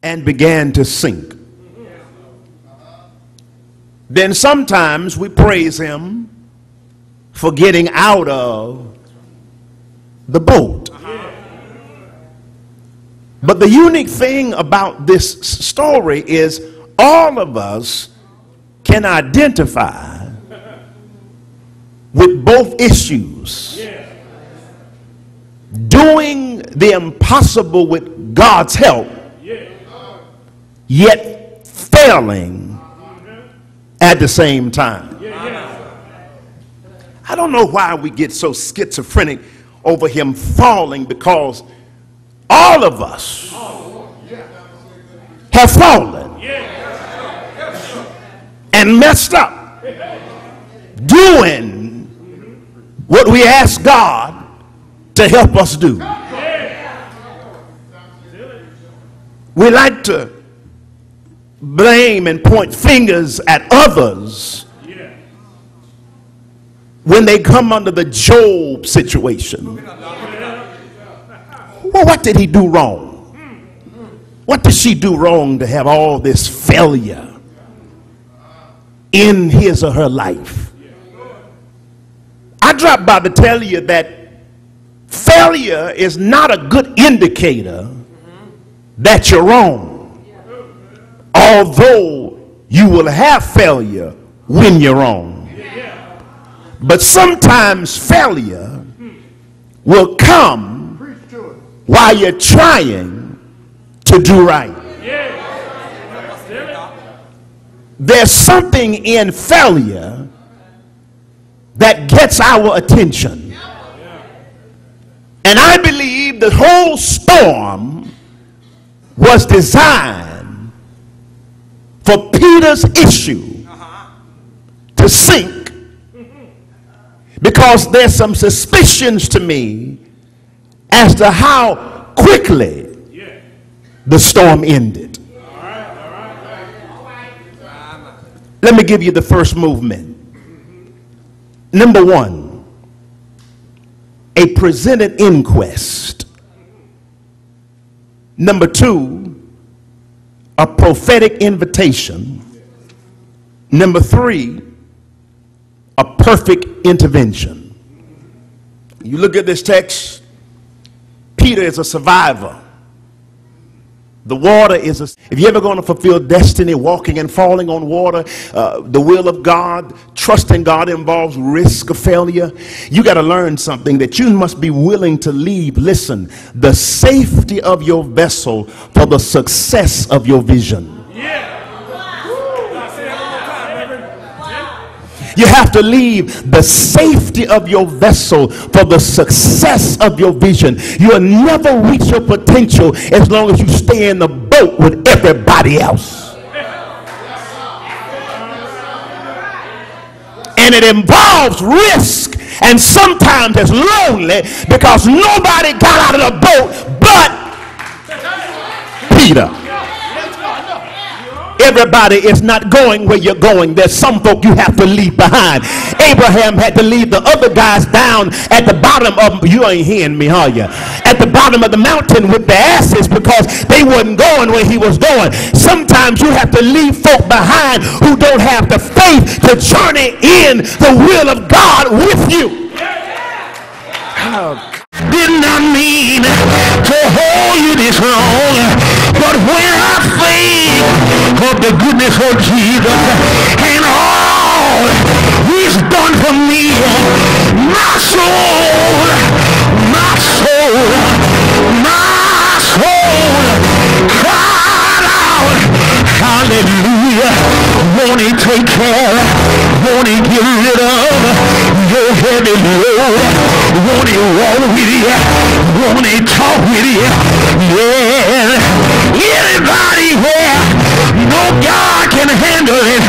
and began to sink. Then sometimes we praise him for getting out of the boat. But the unique thing about this story is all of us can identify with both issues. Doing the impossible with God's help, yet failing at the same time. I don't know why we get so schizophrenic over him falling, because all of us have fallen and messed up doing what we ask God to help us do. We like to blame and point fingers at others when they come under the Job situation. Well, what did he do wrong? What did she do wrong to have all this failure in his or her life? I dropped by to tell you that failure is not a good indicator that you're wrong, although you will have failure when you're wrong. But sometimes failure will come while you're trying to do right. There's something in failure that gets our attention. And I believe the whole storm was designed for Peter's issue to sink, because there's some suspicions to me as to how quickly the storm ended. Let me give you the first movement. Number one, a presented inquest. Number two, a prophetic invitation. Number three, a perfect intervention. You look at this text, Peter is a survivor. The water is a, if you're ever going to fulfill destiny, walking and falling on water, the will of God, trusting God involves risk of failure. You got to learn something, that you must be willing to leave, listen, the safety of your vessel for the success of your vision. You have to leave the safety of your vessel for the success of your vision. You'll never reach your potential as long as you stay in the boat with everybody else. And it involves risk, and sometimes it's lonely because nobody got out of the boat but Peter. Everybody is not going where you're going. There's some folk you have to leave behind. Abraham had to leave the other guys down at the bottom of, you ain't hearing me, are you? At the bottom of the mountain with the asses, because they wasn't going where he was going. Sometimes you have to leave folk behind who don't have the faith to journey in the will of God with you. Did not mean to hold you this long, but when I think of the goodness of Jesus and all he's done for me, my soul, my soul, my soul cried out, hallelujah. Won't he take care? Won't he get rid of your heavy load? Won't he walk with you? Won't he talk with you? Yeah. Anybody where no God can handle it,